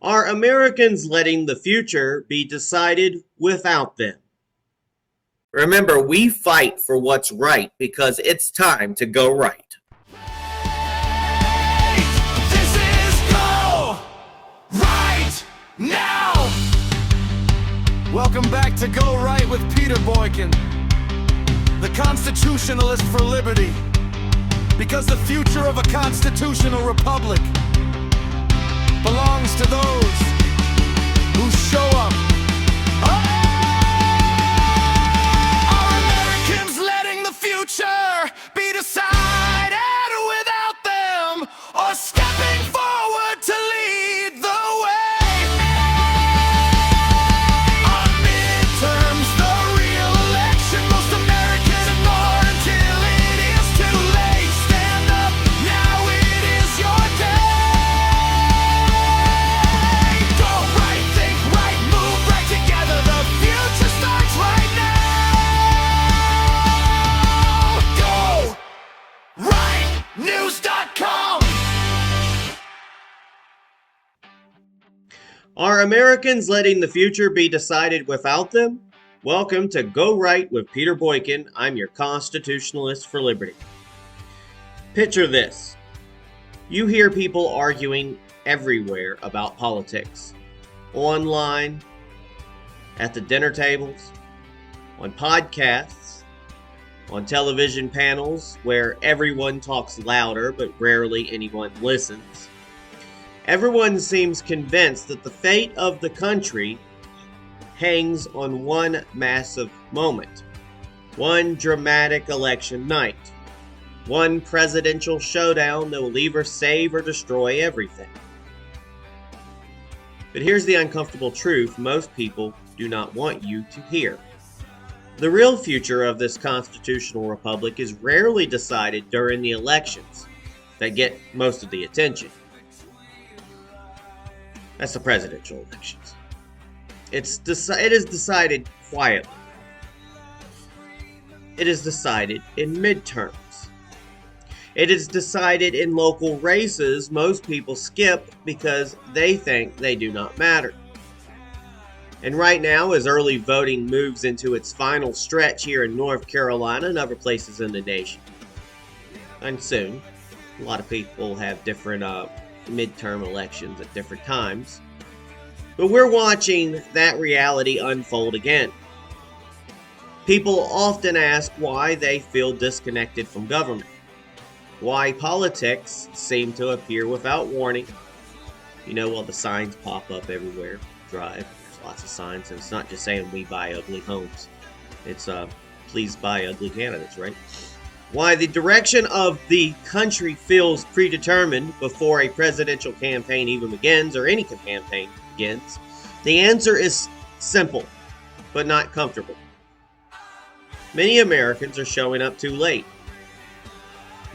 Are Americans letting the future be decided without them? Remember, we fight for what's right because it's time to go right. This is Go Right Now! Welcome back to Go Right with Peter Boykin, the Constitutionalist for liberty. Because the future of a constitutional republic belongs to those who show up. Are Americans letting the future be decided without them, or stepping forward to lead the way? On midterms, the real election, most Americans ignore until it is too late. Stand up, now it is your day. Go right, think right, move right together. The future starts right now. GoRightNews.com. Are Americans letting the future be decided without them? Welcome to Go Right with Peter Boykin. I'm your Constitutionalist for liberty. Picture this. You hear people arguing everywhere about politics. Online, at the dinner tables, on podcasts, on television panels where everyone talks louder but rarely anyone listens. Everyone seems convinced that the fate of the country hangs on one massive moment, one dramatic election night, one presidential showdown that will either save or destroy everything. But here's the uncomfortable truth most people do not want you to hear. The real future of this constitutional republic is rarely decided during the elections that get most of the attention. That's the presidential elections. It is decided quietly. It is decided in midterms. It is decided in local races most people skip because they think they do not matter. And right now, as early voting moves into its final stretch here in North Carolina and other places in the nation, and soon, a lot of people have different midterm elections at different times. But we're watching that reality unfold again. People often ask why they feel disconnected from government, why politics seem to appear without warning. You know, while the signs pop up everywhere, drive, there's lots of signs, and it's not just saying we buy ugly homes. It's please buy ugly candidates, right? Why the direction of the country feels predetermined before a presidential campaign even begins, or any campaign begins. The answer is simple, but not comfortable. Many Americans are showing up too late.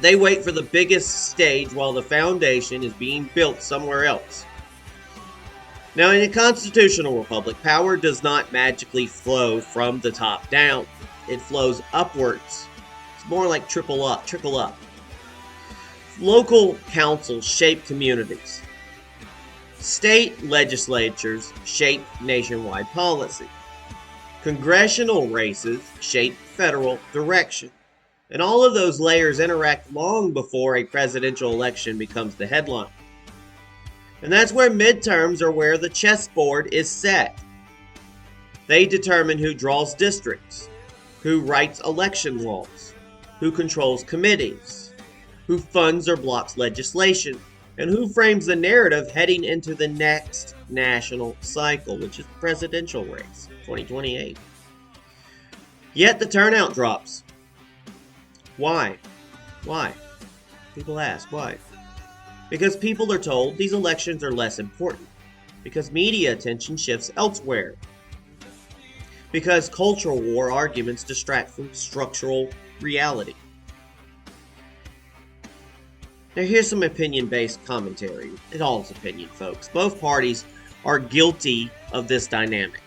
They wait for the biggest stage while the foundation is being built somewhere else. Now, in a constitutional republic, power does not magically flow from the top down. It flows upwards. More like trickle up. Local councils shape communities. State legislatures shape nationwide policy. Congressional races shape federal direction. And all of those layers interact long before a presidential election becomes the headline. And that's where midterms are where the chessboard is set. They determine who draws districts, who writes election laws, who controls committees, who funds or blocks legislation, and who frames the narrative heading into the next national cycle, which is the presidential race, 2028. Yet the turnout drops. Why? Why? People ask, why? Because people are told these elections are less important. Because media attention shifts elsewhere. Because cultural war arguments distract from structural reality. Now here's some opinion-based commentary. It all is opinion, folks. Both parties are guilty of this dynamic.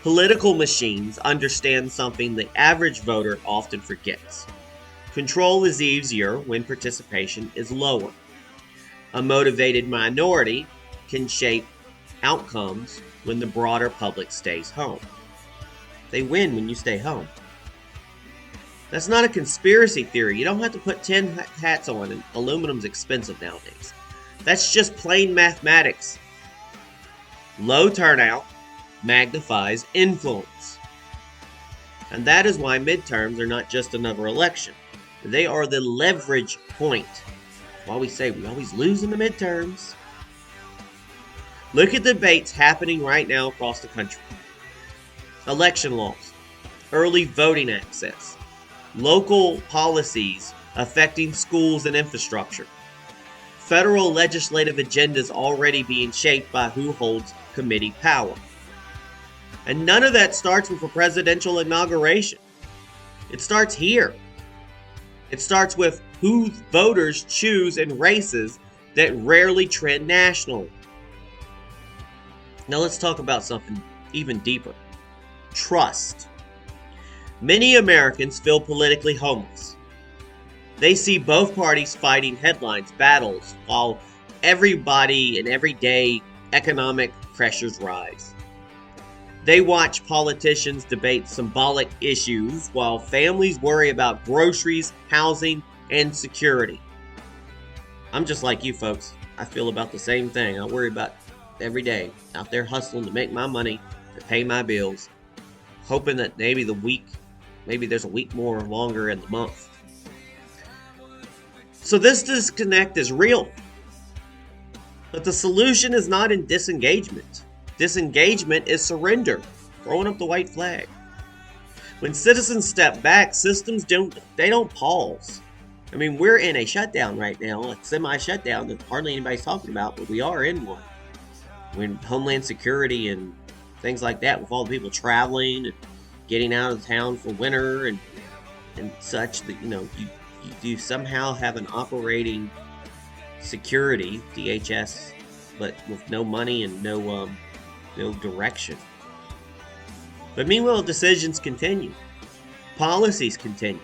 Political machines understand something the average voter often forgets. Control is easier when participation is lower. A motivated minority can shape outcomes when the broader public stays home. They win when you stay home. That's not a conspiracy theory. You don't have to put 10 hats on, and aluminum's expensive nowadays. That's just plain mathematics. Low turnout magnifies influence. And that is why midterms are not just another election. They are the leverage point. That's why we say we always lose in the midterms. Look at the debates happening right now across the country. Election laws, early voting access, local policies affecting schools and infrastructure, federal legislative agendas already being shaped by who holds committee power. And none of that starts with a presidential inauguration. It starts here. It starts with who voters choose in races that rarely trend nationally. Now let's talk about something even deeper. Trust. Many Americans feel politically homeless. They see both parties fighting headlines, battles, while everybody and everyday economic pressures rise. They watch politicians debate symbolic issues while families worry about groceries, housing, and security. I'm just like you folks. I feel about the same thing. I worry about every day out there hustling to make my money, to pay my bills, hoping that maybe there's a week more or longer in the month. So this disconnect is real. But the solution is not in disengagement. Disengagement is surrender, throwing up the white flag. When citizens step back, systems don't pause. I mean, we're in a shutdown right now, a semi-shutdown that hardly anybody's talking about, but we are in one. We're in Homeland Security and things like that, with all the people traveling and getting out of town for winter and such, that you somehow have an operating security, DHS, but with no money and no direction. But meanwhile, decisions continue. Policies continue.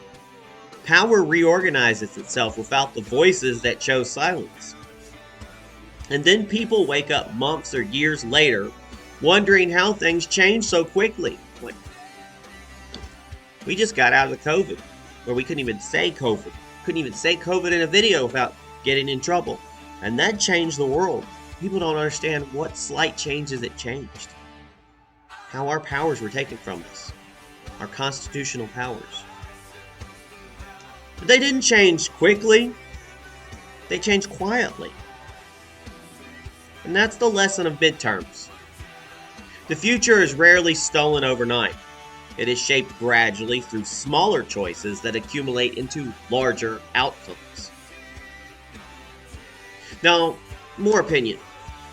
Power reorganizes itself without the voices that chose silence. And then people wake up months or years later wondering how things changed so quickly. Like, we just got out of the COVID, where we couldn't even say COVID. Couldn't even say COVID in a video without getting in trouble. And that changed the world. People don't understand what slight changes it changed. How our powers were taken from us. Our constitutional powers. But they didn't change quickly. They changed quietly. And that's the lesson of midterms. The future is rarely stolen overnight. It is shaped gradually through smaller choices that accumulate into larger outcomes. Now, more opinion.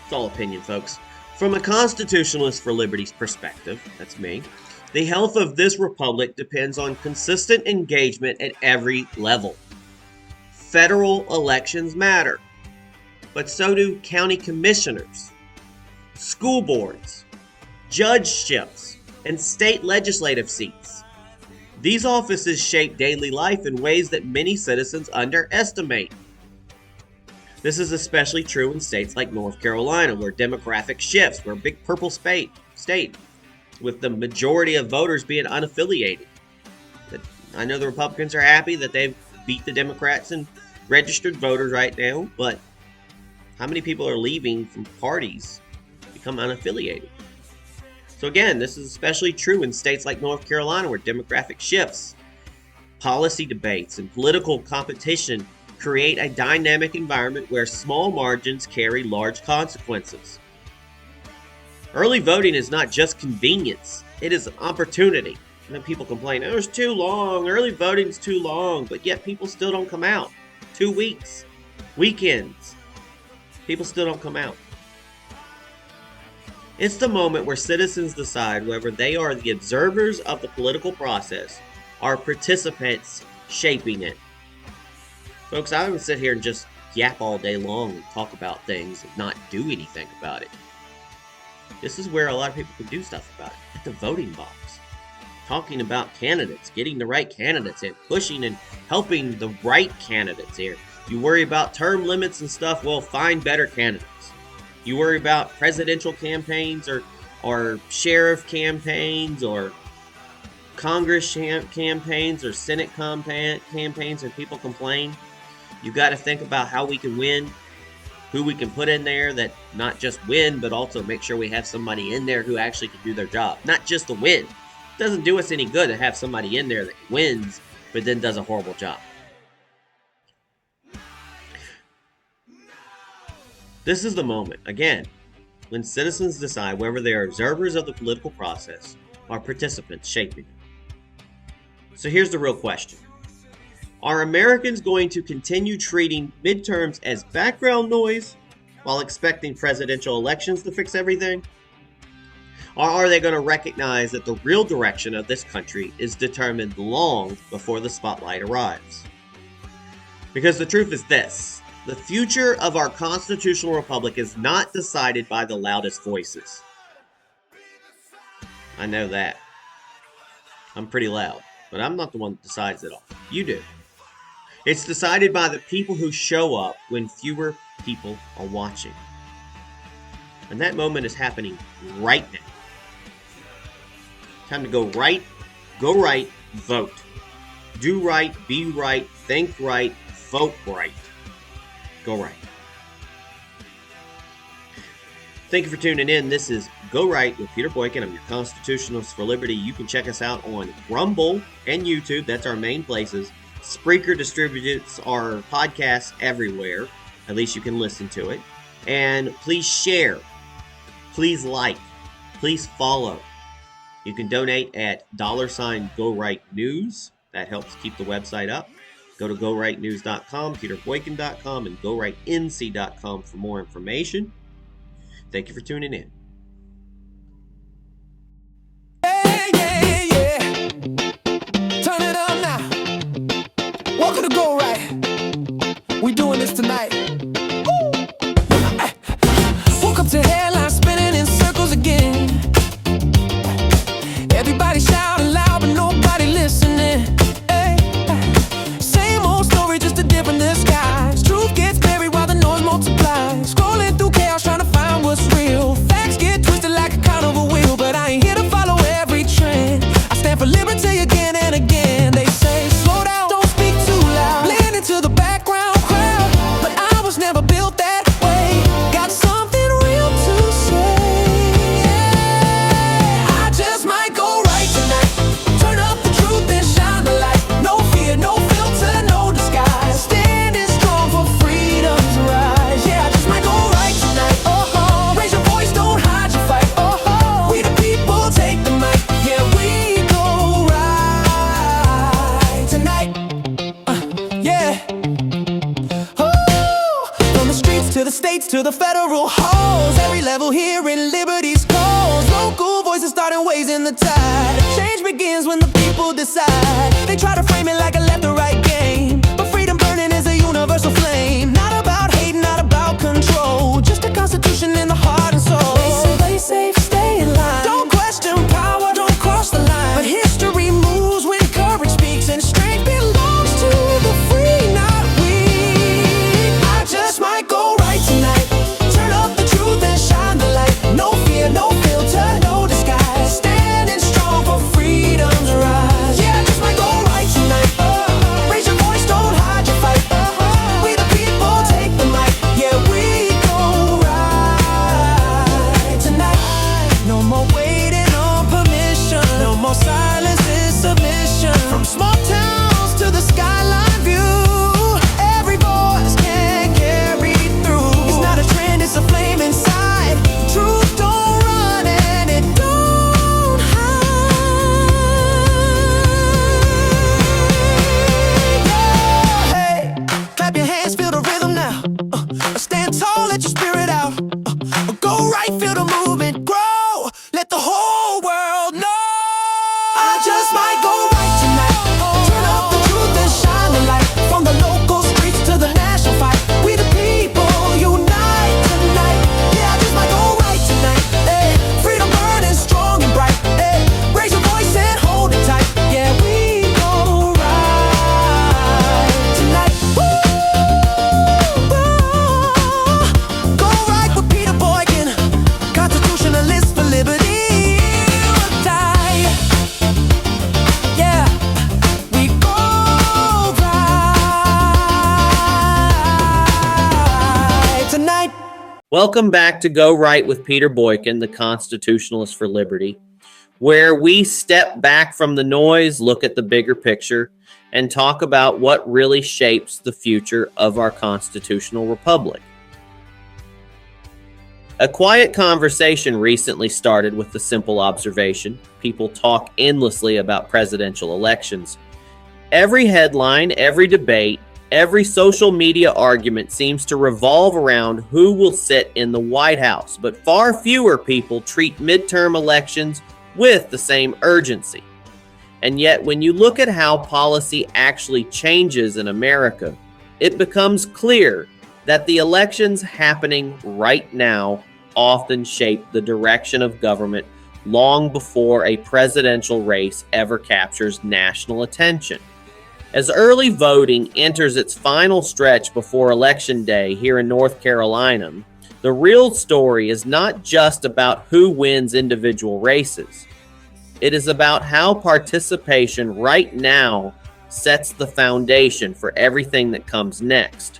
It's all opinion, folks. From a Constitutionalist for Liberty's perspective, that's me, the health of this republic depends on consistent engagement at every level. Federal elections matter, but so do county commissioners, school boards, judgeships, and state legislative seats. These offices shape daily life in ways that many citizens underestimate. This is especially true in states like North Carolina, where demographic shifts, we're a big purple state, with the majority of voters being unaffiliated. I know the Republicans are happy that they've beat the Democrats in registered voters right now, but how many people are leaving from parties to become unaffiliated? So again, this is especially true in states like North Carolina, where demographic shifts, policy debates, and political competition create a dynamic environment where small margins carry large consequences. Early voting is not just convenience, it is an opportunity. And then people complain, oh, it's too long, early voting's too long, but yet people still don't come out. 2 weeks, weekends, people still don't come out. It's the moment where citizens decide whether they are the observers of the political process or participants shaping it. Folks, I don't sit here and just yap all day long and talk about things and not do anything about it. This is where a lot of people can do stuff about it. At the voting box. Talking about candidates, getting the right candidates in, pushing and helping the right candidates here. You worry about term limits and stuff, well, find better candidates. You worry about presidential campaigns or sheriff campaigns or Congress campaigns or Senate campaigns, and people complain. You got to think about how we can win, who we can put in there that not just win, but also make sure we have somebody in there who actually can do their job. Not just to win. It doesn't do us any good to have somebody in there that wins, but then does a horrible job. This is the moment, again, when citizens decide whether they are observers of the political process or participants shaping it. So here's the real question. Are Americans going to continue treating midterms as background noise while expecting presidential elections to fix everything? Or are they going to recognize that the real direction of this country is determined long before the spotlight arrives? Because the truth is this. The future of our constitutional republic is not decided by the loudest voices. I know that. I'm pretty loud, but I'm not the one that decides it all. You do. It's decided by the people who show up when fewer people are watching. And that moment is happening right now. Time to go right, vote. Do right, be right, think right, vote right. Go right. Thank you for tuning in. This is Go Right with Peter Boykin. I'm your Constitutionalist for Liberty. You can check us out on Rumble and YouTube. That's our main places. Spreaker distributes our podcasts everywhere. At least you can listen to it. And please share. Please like. Please follow. You can donate at $GoRightNews. That helps keep the website up. Go to GoRightNews.com, PeterBoykin.com, and GoRightNC.com for more information. Thank you for tuning in. Yeah, yeah, yeah. Turn it up now. Welcome to Go Right. We doing this tonight. Woo! Woke up to headlines spinning in circles again. Everybody shouting loud, but nobody listening. Same old story, just a different disguise. Truth gets buried while the noise multiplies. Scrolling through chaos, trying to find what's real. Facts get twisted like a carnival wheel, but I ain't here to follow every trend. I stand for liberty again and again. They say, slow down, don't speak too loud. Blend into the background crowd, but I was never built that way. Got something real to say. I just might go right tonight. Turn up the truth and shine the light. No fear, no filter, no disguise. Standing strong for freedom's rise. Yeah, I just might go right tonight. Oh, raise your voice, don't hide your fight. Oh, we the people take the mic. Yeah, we go right tonight. Yeah. Oh, from the streets to the states to the federal halls, every level here in liberty's cause. Local voices starting raising the tide. Change begins when the people decide. They try to frame it like a left or right game, but freedom burning is a universal flame. Not about hate, not about control, just a constitution in the heart and soul. They say play safe, stay in line. Don't question power, don't cross the line. But history moves when courage speaks, and strength belongs to the free, not weak. I just might go right tonight. Turn up the truth and shine the light. No fear, no filter, no disguise. Standing strong for freedom's rise. Yeah, I just might go right tonight. Raise Welcome back to Go Right with Peter Boykin, the Constitutionalist for Liberty, where we step back from the noise, look at the bigger picture, and talk about what really shapes the future of our constitutional republic. A quiet conversation recently started with the simple observation: people talk endlessly about presidential elections. Every headline, every debate, every social media argument seems to revolve around who will sit in the White House, but far fewer people treat midterm elections with the same urgency. And yet, when you look at how policy actually changes in America, it becomes clear that the elections happening right now often shape the direction of government long before a presidential race ever captures national attention. As early voting enters its final stretch before Election Day here in North Carolina, the real story is not just about who wins individual races. It is about how participation right now sets the foundation for everything that comes next.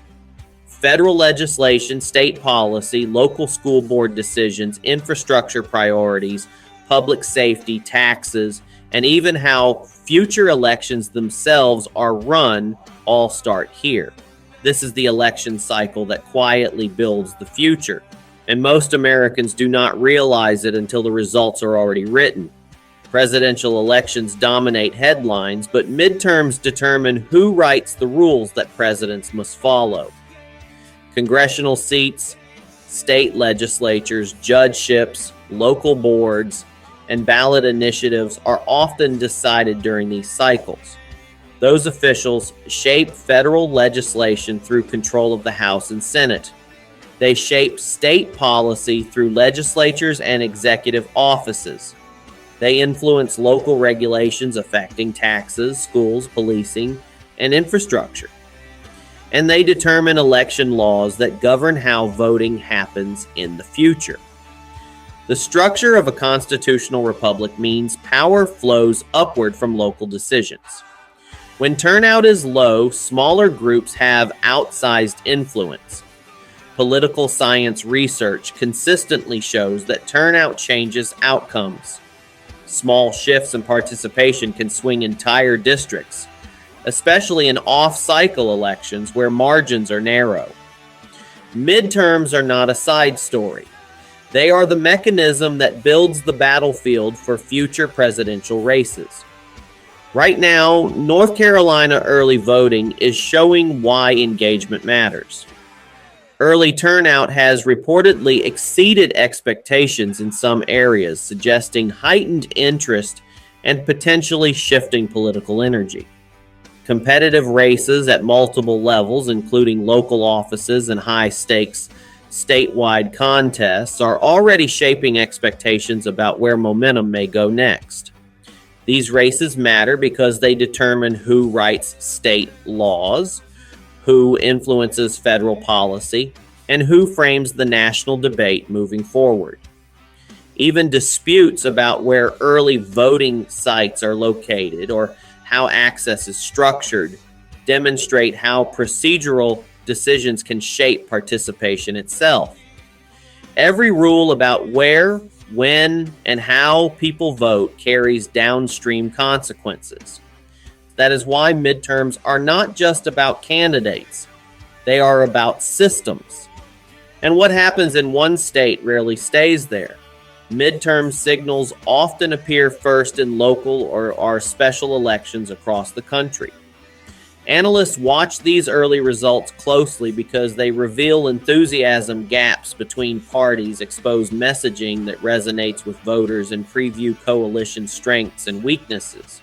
Federal legislation, state policy, local school board decisions, infrastructure priorities, public safety, taxes, and even how future elections themselves are run all start here. This is the election cycle that quietly builds the future, and most Americans do not realize it until the results are already written. Presidential elections dominate headlines, but midterms determine who writes the rules that presidents must follow. Congressional seats, state legislatures, judgeships, local boards, and ballot initiatives are often decided during these cycles. Those officials shape federal legislation through control of the House and Senate. They shape state policy through legislatures and executive offices. They influence local regulations affecting taxes, schools, policing, and infrastructure. And they determine election laws that govern how voting happens in the future. The structure of a constitutional republic means power flows upward from local decisions. When turnout is low, smaller groups have outsized influence. Political science research consistently shows that turnout changes outcomes. Small shifts in participation can swing entire districts, especially in off-cycle elections where margins are narrow. Midterms are not a side story. They are the mechanism that builds the battlefield for future presidential races. Right now, North Carolina early voting is showing why engagement matters. Early turnout has reportedly exceeded expectations in some areas, suggesting heightened interest and potentially shifting political energy. Competitive races at multiple levels, including local offices and high-stakes statewide contests, are already shaping expectations about where momentum may go next. These races matter because they determine who writes state laws, who influences federal policy, and who frames the national debate moving forward. Even disputes about where early voting sites are located or how access is structured demonstrate how procedural decisions can shape participation itself. Every rule about where, when, and how people vote carries downstream consequences. That is why midterms are not just about candidates. They are about systems. And what happens in one state rarely stays there. Midterm signals often appear first in local or special elections across the country. Analysts watch these early results closely because they reveal enthusiasm gaps between parties, expose messaging that resonates with voters, and preview coalition strengths and weaknesses.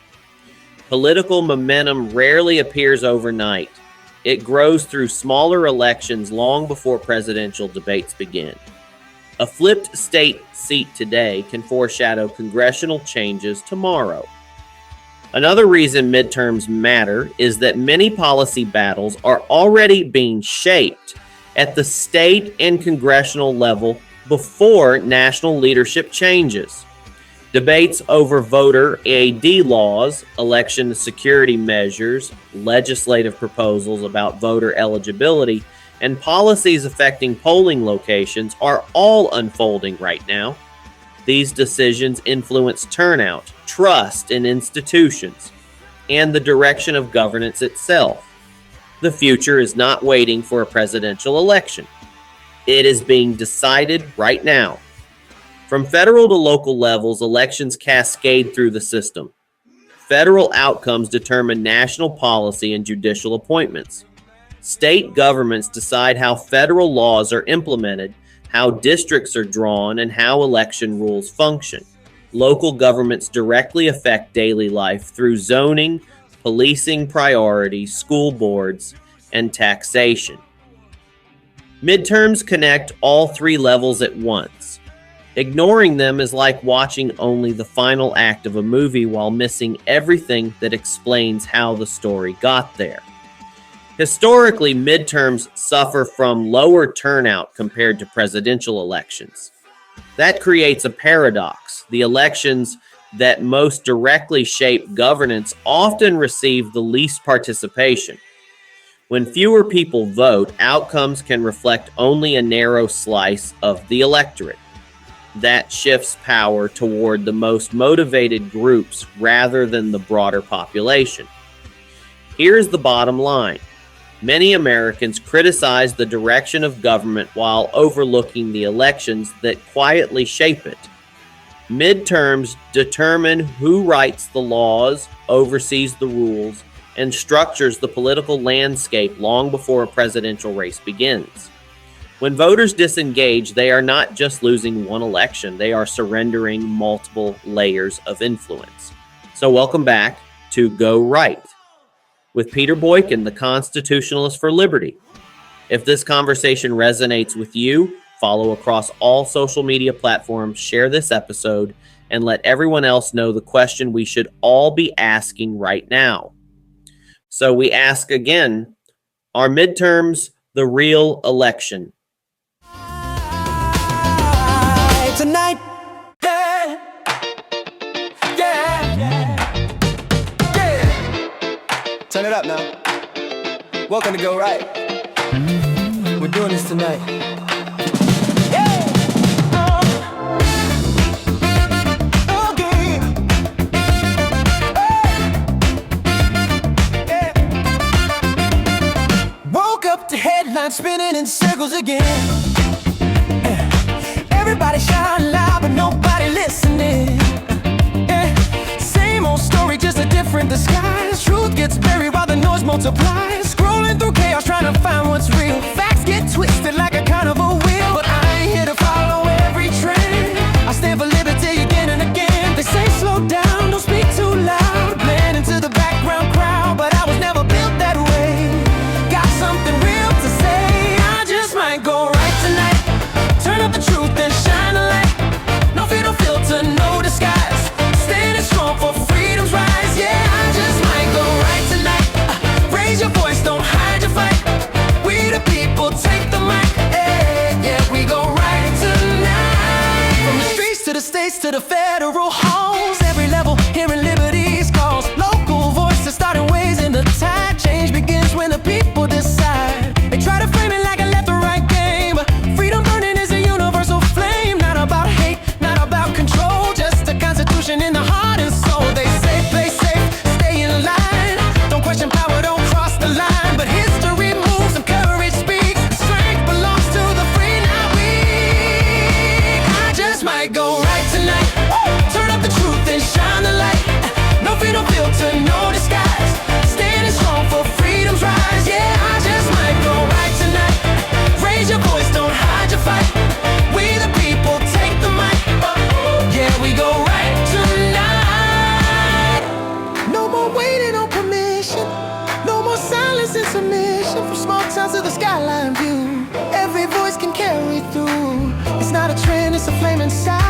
Political momentum rarely appears overnight. It grows through smaller elections long before presidential debates begin. A flipped state seat today can foreshadow congressional changes tomorrow. Another reason midterms matter is that many policy battles are already being shaped at the state and congressional level before national leadership changes. Debates over voter ID laws, election security measures, legislative proposals about voter eligibility, and policies affecting polling locations are all unfolding right now. These decisions influence turnout, trust in institutions, and the direction of governance itself. The future is not waiting for a presidential election. It is being decided right now. From federal to local levels, elections cascade through the system. Federal outcomes determine national policy and judicial appointments. State governments decide how federal laws are implemented, how districts are drawn, and how election rules function. Local governments directly affect daily life through zoning, policing priorities, school boards, and taxation. Midterms connect all three levels at once. Ignoring them is like watching only the final act of a movie while missing everything that explains how the story got there. Historically, midterms suffer from lower turnout compared to presidential elections. That creates a paradox. The elections that most directly shape governance often receive the least participation. When fewer people vote, outcomes can reflect only a narrow slice of the electorate. That shifts power toward the most motivated groups rather than the broader population. Here's the bottom line. Many Americans criticize the direction of government while overlooking the elections that quietly shape it. Midterms determine who writes the laws, oversees the rules, and structures the political landscape long before a presidential race begins. When voters disengage, they are not just losing one election, they are surrendering multiple layers of influence. So welcome back to Go Right with Peter Boykin, the Constitutionalist for Liberty. If this conversation resonates with you, follow across all social media platforms, share this episode, and let everyone else know the question we should all be asking right now. So we ask again, are midterms the real election? Tonight, yeah, yeah, yeah. Turn it up now. Welcome to Go Right. We're doing this tonight. Yeah. Okay. Yeah. Woke up to headlines spinning in circles again. Everybody shouting loud, but nobody listening. Same old story, just a different disguise. Truth gets buried while the noise multiplies. Scrolling through chaos, trying to find what's real. Facts get twisted like a carnival wheel. But I ain't here to follow every trend. I stand for liberty again and again. They say slow down, don't speak too loud. Blend into the background crowd, but I was never built that way. Got something real to say. I just might go right tonight. Turn up the truth and shine a light. No fear, no filter, no disguise. Standing strong for freedom's rise. Yeah, I just might go right tonight. Raise your voice, don't hide your fight. We the people, take the mic. Hey, yeah, we go right tonight. From the streets to the states to the federal halls. Every level, hearing liberty's calls. Local voices starting ways in the tide. Change begins when the people decide. They try to frame it like a left or right game, but freedom burning is a universal flame. Not about hate, not about control, just a constitution in the heart and soul. They say play safe, stay in line. Don't question power, don't cross the line. But history moves and courage speaks. Strength belongs to the free, not weak. I just might go right tonight. Turn up the truth and shine the light. No fear, no filter, no disguise. Standing strong for freedom's rise. Yeah, I just might go right tonight. Raise your voice, don't hide your fight. We the people, take the mic. Yeah, we go right tonight. No more waiting on permission. No more silence and submission. From small towns to the skyline view, every voice can carry through. It's not a trend, it's a flame inside.